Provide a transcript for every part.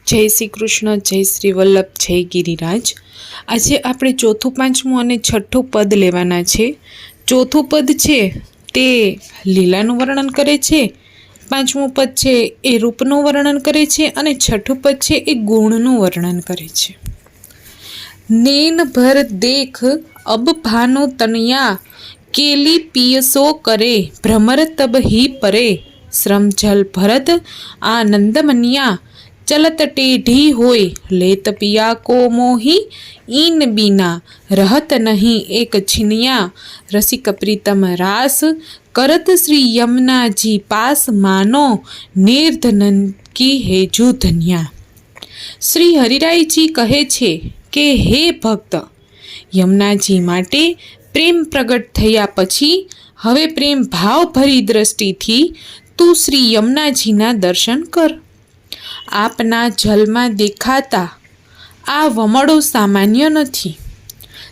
जय श्री कृष्ण, जय श्री वल्लभ, जय गिरिराज। आज આપણે ચોથું, પાંચમું અને છઠ્ઠું પદ લેવાના છે। ચોથું પદ છે તે લીલાનું વર્ણન કરે છે, પાંચમું પદ છે એ રૂપનું વર્ણન કરે છે અને છઠ્ઠું પદ છે એ ગુણનું વર્ણન કરે છે। नैन भर देख अब भानु तनिया केली पियसो करे भ्रमर तब ही परे श्रम जल भरत आनंद मनिया चलत टेढ़ी होय लेत पिया को मोही इन बिना रहत नहीं एक छिनिया रसिक प्रीतम रास करत श्री यमुना जी पास मानो निर्धनन की हेजू धन्या। श्री हरिराय जी कहे छे के हे भक्त, यमुनाजी माटे प्रेम प्रगट थया पछी हवे प्रेम भाव भरी दृष्टिथी तू श्री यमुनाजीना दर्शन कर। आपना जलमा देखाता आ वमड़ो सामान्य नथी।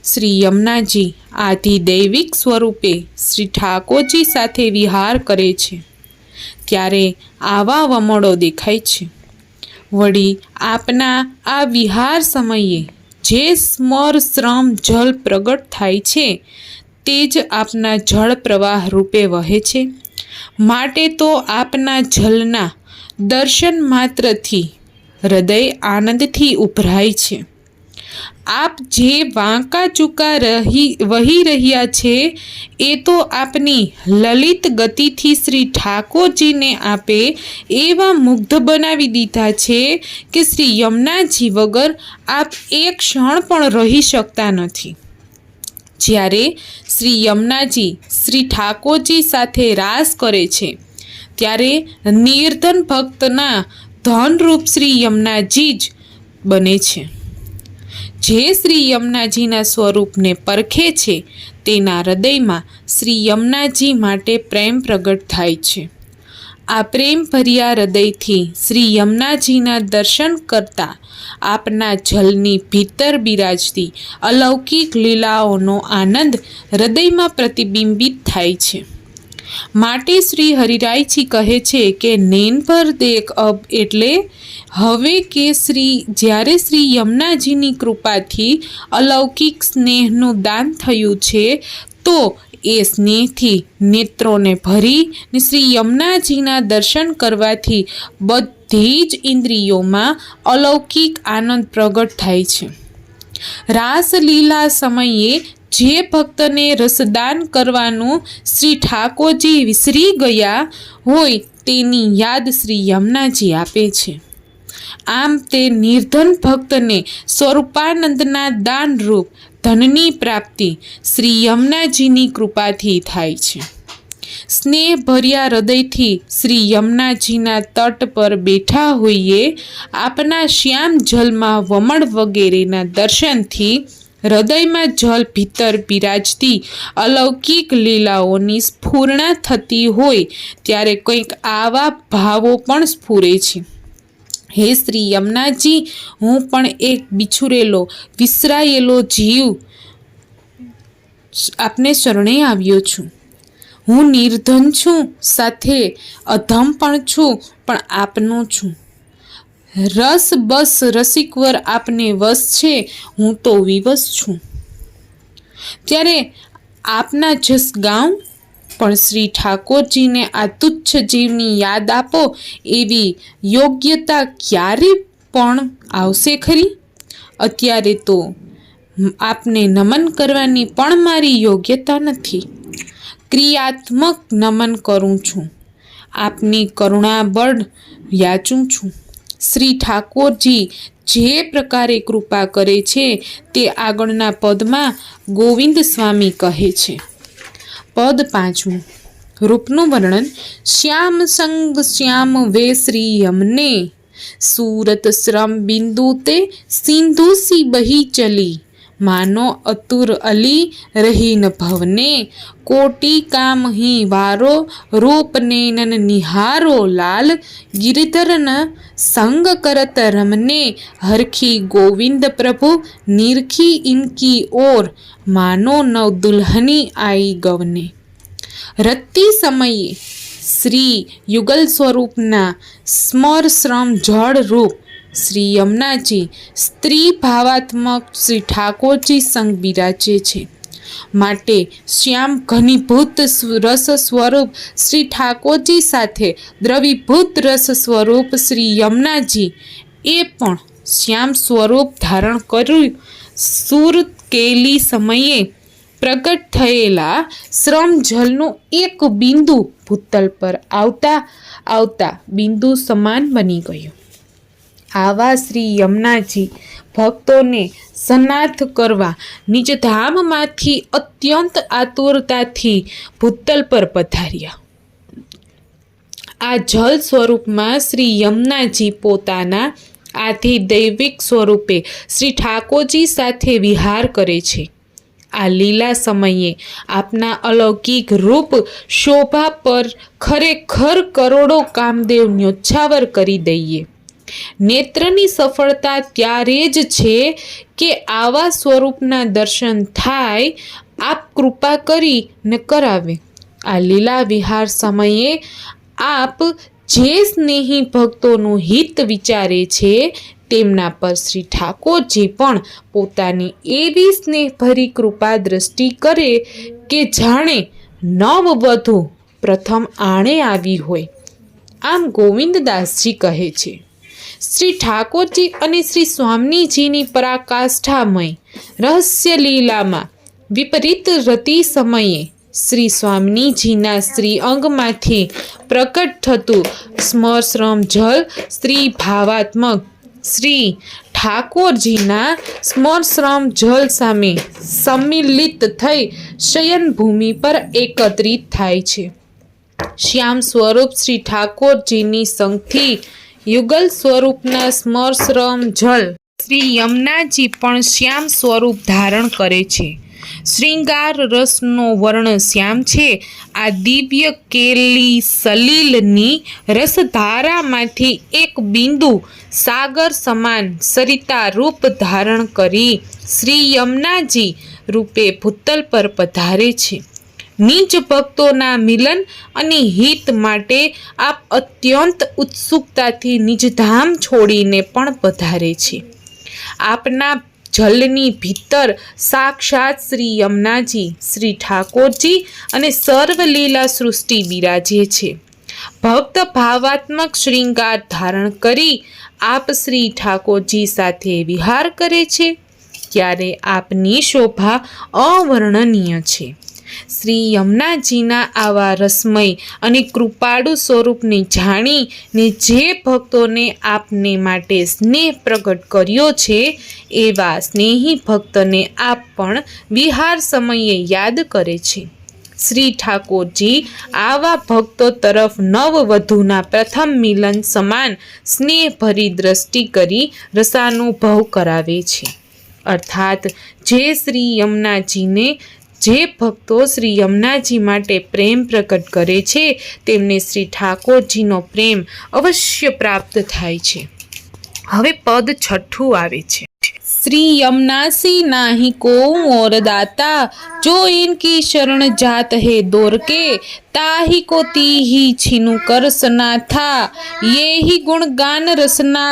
श्री यमुनाजी आदि दैविक स्वरूपे श्री ठाकोरजी साथे विहार करे छे त्यारे आवा वमड़ो देखाय छे। वળી आपना आ विहार समये जे स्मर श्रम जल प्रगट थाय छे ते ज आपना जल प्रवाह रूपे वहे छे। माटे तो आपना जलना दर्शन मात्रथी हृदय आनंदथी उभराय छे। आप जे वांका चूका वही रह्या छे ए तो आपनी ललित गतिथी श्री ठाकोरजी ने आपे एवा मुग्ध बनावी दीधा छे कि श्री यमुनाजी वगर आप एक क्षण पण रही शकता नथी। ज्यारे श्री यमुनाजी श्री ठाकोरजी साथे रास करे छे त्यारे निर्धन भक्तना धन रूप श्री यमुनाजी ज बने छे। जे श्री यमुनाजीना स्वरूपने परखे छे तेना हृदयमां श्री यमुनाजी माटे प्रेम प्रगट थाय छे। आ प्रेम भर्या हृदयथी श्री यमुनाजीना दर्शन करता आपना जलनी भीतर बिराजती अलौकिक लीलाओनो आनंद हृदयमां प्रतिबिंबित थाय छे। माटे श्री हरिरायजी कहे छे के नैन पर देख अब एटले हवे के श्री ज्यारे श्री यमुनाजीनी कृपाथी अलौकिक स्नेहनुं दान थयुं छे तो ए स्नेहथी नेत्रोने भरी ने श्री यमुनाजीना दर्शन करवाथी बधी ज इंद्रियोमां अलौकिक आनंद प्रगट थाय छे। रासलीला समये जे भक्तने रसदान करवानुं श्री ठाकोरजी विसरी गया होय तेनी याद श्री यमुनाजी आपे छे। आम ते निर्धन भक्तने स्वरूपानंदना दान रूप धननी प्राप्ति श्री यमुनाजीनी कृपाथी थाय छे। स्नेह भर्या हृदयथी श्री यमुनाजीना तट पर बैठा होईए आपना श्याम जलमा वमण वगैरेना दर्शनथी हृदयमां जल भीतर बिराजती अलौकिक लीलाओनी स्फूर्णा थती होय त्यारे कंईक आवा भावो पण स्फुरे छे। हे श्री यमुनाजी, हूँ पण एक बिछुरेलो विसरायेलो जीव आपने शरणे आव्यो छुं। हूँ निर्धन छुं, साथे अधम पण छुं, पण आपनो छुं। रस बस रसिकवर आपने वश छे, हूँ तो विवश छुं। त्यारे आपना जस गाऊं पण श्री ठाकोरजी ने आ तुच्छ जीवनी याद आपो एवी योग्यता क्यारे पण आवशे खरी? अत्यारे तो आपने नमन करवानी पण मारी योग्यता नथी। क्रियात्मक नमन करूं छूं, आपनी करुणा बळ याचूं छूं। श्री ठाकोरजी जे प्रकारे कृपा करे छे ते आगळना पदमां गोविंद स्वामी कहे छे। पद पांचमું रूपનું वर्णन। श्याम संग श्याम वे श्री यमुने सूरत श्रम बिंदु ते सिंधु सी बही चली मानो अतुर अली रही न भवने कोटि काम ही वारो रूप नैनन निहारो लाल गिरिधरन संग करत रमने हरखी गोविंद प्रभु निरखी इनकी ओर मानो नव दुल्हनी आई गवने। रत्ती समये श्री युगल स्वरूपना स्मर श्रम जड़ रूप શ્રી યમુનાજી સ્ત્રી ભાવાત્મક શ્રી ઠાકોરજી સંગ બિરાજે છે, માટે શ્યામ ઘનીભૂત રસ સ્વરૂપ શ્રી ઠાકોરજી સાથે દ્રવીભૂત રસ સ્વરૂપ શ્રી યમુનાજી એ પણ શ્યામ સ્વરૂપ ધારણ કર્યું સુર કેલી સમયે પ્રગટ થયેલા શ્રમ જલનું એક બિંદુ ભૂતલ પર આવતા આવતા બિંદુ સમાન બની ગયું. આવા શ્રી યમુનાજી ભક્તોને સનાથ કરવા નિજ ધામમાંથી અત્યંત આતુરતાથી ભૂતલ પર પધાર્યા. આ જલ સ્વરૂપમાં શ્રી યમુનાજી પોતાના આધિ દૈવિક સ્વરૂપે શ્રી ઠાકોરજી સાથે વિહાર કરે છે. આ લીલા સમયે આપના અલૌકિક રૂપ શોભા પર ખરેખર કરોડો કામદેવ ન્યોછાવર કરી દઈએ. નેત્રની સફળતા ત્યારે જ છે કે આવા સ્વરૂપના દર્શન થાય. આપ કૃપા કરીને કરાવે. આ લીલા વિહાર સમયે આપ જે સ્નેહી ભક્તોનું હિત વિચારે છે તેમના પર શ્રી ઠાકોરજી પણ પોતાની એવી સ્નેહભરી કૃપા દ્રષ્ટિ કરે કે જાણે નવવધુ પ્રથમ આણે આવી હોય. આમ ગોવિંદદાસજી કહે છે, શ્રી ઠાકોરજી અને શ્રી સ્વામીજીની પરાકાષ્ઠામય રહસ્ય લીલામાં વિપરીત રતિ સમયે શ્રી સ્વામીજીના શ્રી અંગમાંથી પ્રકટ થતું સ્મરશ્રમ જલ સ્ત્રી ભાવાત્મક શ્રી ઠાકોરજીના સ્મરશ્રમ જલ સામે સંમિલિત થઈ શયન ભૂમિ પર એકત્રિત થાય છે. શ્યામ સ્વરૂપ શ્રી ઠાકોરજીની સંગથી યુગલ સ્વરૂપના સ્મરશ્રમ જલ શ્રી યમુનાજી પણ શ્યામ સ્વરૂપ ધારણ કરે છે. શ્રૃંગાર રસનો વર્ણ શ્યામ છે. આ દિવ્ય કેલી સલીલની રસધારામાંથી એક બિંદુ સાગર સમાન સરિતા રૂપ ધારણ કરી શ્રી યમુનાજી રૂપે ભૂતલ પર પધારે છે. નીચ ભક્તોના મિલન અને હિત માટે આપ અત્યંત ઉત્સુકતાથી નિજધામ છોડીને પણ પધારે છે. આપના જલની ભીતર સાક્ષાત શ્રી યમુનાજી, શ્રી ઠાકોરજી અને સર્વલીલા સૃષ્ટિ બિરાજે છે. ભક્ત ભાવાત્મક શ્રૃંગાર ધારણ કરી આપ શ્રી ઠાકોરજી સાથે વિહાર કરે છે ત્યારે આપની શોભા અવર્ણનીય છે. શ્રી યમુનાજીના આવા રસમય અને કૃપાળુ સ્વરૂપને જાણીને જે ભક્તોને આપને માટે સ્નેહ પ્રગટ કર્યો છે એવા સ્નેહી ભક્તને આપ પણ વિહાર સમયે યાદ કરે છે. શ્રી ઠાકોરજી આવા ભક્તો તરફ નવવધૂના પ્રથમ મિલન સમાન સ્નેહભરી દ્રષ્ટિ કરી રસાનુભવ કરાવે છે. અર્થાત જે ભક્તો શ્રી યમુનાજી માટે પ્રેમ પ્રકટ કરે છે તેમને શ્રી ઠાકોરજીનો પ્રેમ અવશ્ય પ્રાપ્ત થાય છે. હવે પદ 6 આવે છે. श्री यमुना सी नाही को मोर दाता, जो इनकी शरण जात है दौर के, ताही को तीही छीनु कर सना था, ये ही गुण गान रसना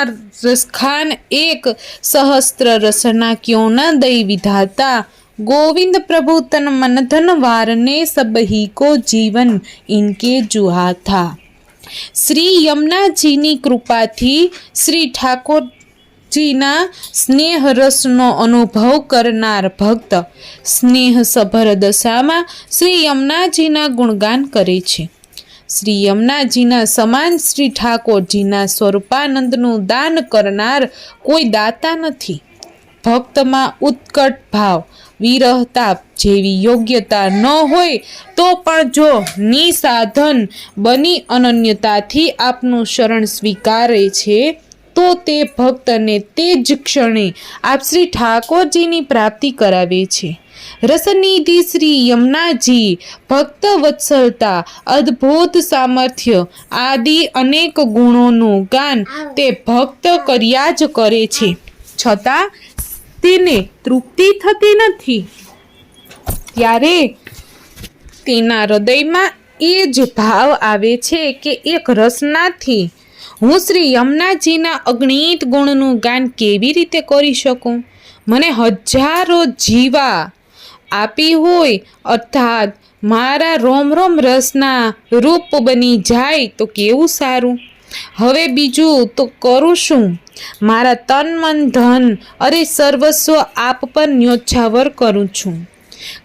रसखान एक सहस्त्र रसना क्यों न दई विधाता। गोविंद प्रभु तन मन धन वारने सब ही को जीवन इनके जुहा था। श्री यमुना जी नी कृपा थी श्री ठाकुर जीना स्नेह रसनो अनुभव करनार भक्त स्नेह सभर दशामां श्री यमुनाजीना गुणगान करे छे। श्री यमुनाजीना समान श्री ठाकोरजीना स्वरूपानंदनु दान करनार कोई दाता नथी। भक्तमां उत्कट भाव विरहता जेवी योग्यता न होय तो पण जो निसाधन बनी अनन्यताथी आपनु शरण स्वीकारे छे तो ते भक्तने ते ज क्षणे आप श्री ठाकोरजीनी प्राप्ति करावे छे। रसनिधि श्री यमुनाजी भक्त वत्सलता अद्भुत सामर्थ्य आदि अनेक गुणोनु गान ते भक्त कर्या ज करे छे, छतां तेने तृप्ति थती नथी। त्यारे तेना हृदयमां ए ज भाव आवे छे के एक रसनाथी હું શ્રી યમુનાજીના અગણિત ગુણનું ગાન કેવી રીતે કરી શકું? મને હજારો જીવા આપી હોય અર્થાત મારા રોમ રોમ રસના રૂપ બની જાય તો કેવું સારું. હવે બીજું તો કરું શું? મારા તન મન ધન અરે સર્વસ્વ આપ પર ન્યોછાવર કરું છું.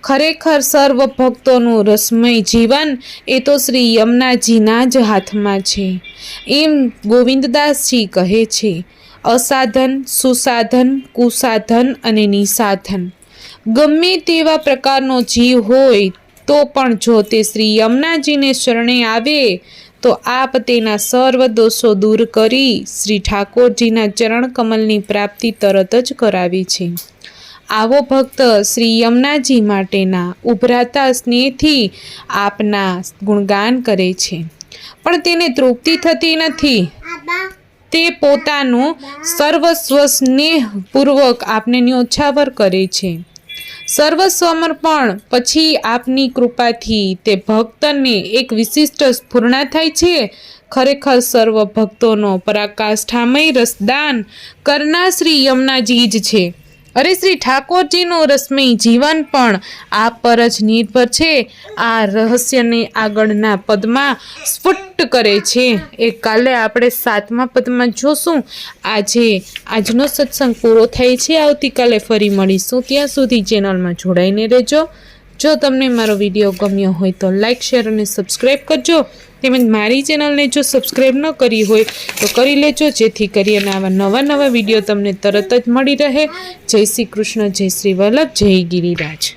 ખરેખર સર્વ ભક્તોનું રસમય જીવન એ તો શ્રી યમુનાજીના જ હાથમાં છે. એમ ગોવિંદદાસજી કહે છે, અસાધન, સુસાધન, કુસાધન અને નિસાધન ગમે તેવા પ્રકારનો જીવ હોય તો પણ જો તે શ્રી યમુનાજીને શરણે આવે તો આપ તેના સર્વ દોષો દૂર કરી શ્રી ઠાકોરજીના ચરણ કમલની પ્રાપ્તિ તરત જ કરાવી છે. આવો ભક્ત શ્રી યમુનાજી માટેના ઉભરાતા સ્નેહથી આપના ગુણગાન કરે છે, પણ તેને તૃપ્તિ થતી નથી. તે પોતાનું સર્વસ્વ સ્નેહપૂર્વક આપને ન્યોછાવર કરે છે. સર્વસ્વમર્પણ પછી આપની કૃપાથી તે ભક્તને એક વિશિષ્ટ સ્ફૂર્ણા થાય છે. ખરેખર સર્વ ભક્તોનો પરાકાષ્ઠામય રસદાન કરનાર શ્રી યમુનાજી જ છે. અરે શ્રી ઠાકોરજીનું રસમય જીવન પણ આ પર જ નિર્ભર છે. આ રહસ્યને આગળના પદમાં સ્ફુટ કરે છે. એ કાલે આપણે 7મા પદમાં જોશું. આજનો સત્સંગ પૂરો થાય છે. આવતીકાલે ફરી મળીશું. ત્યાં સુધી ચેનલમાં જોડાઈને રહેજો. જો તમને મારો વિડીયો ગમ્યો હોય તો લાઈક, શેર અને સબસ્ક્રાઈબ કરજો. તેમજ મારી ચેનલને જો સબસ્ક્રાઈબ ન કરી હોય તો કરી લેજો, જેથી કરીને આવા નવા વિડીયો તમને તરત જ મળી રહે. જય શ્રી કૃષ્ણ, જય શ્રી વલ્લભ, જય ગિરિરાજ.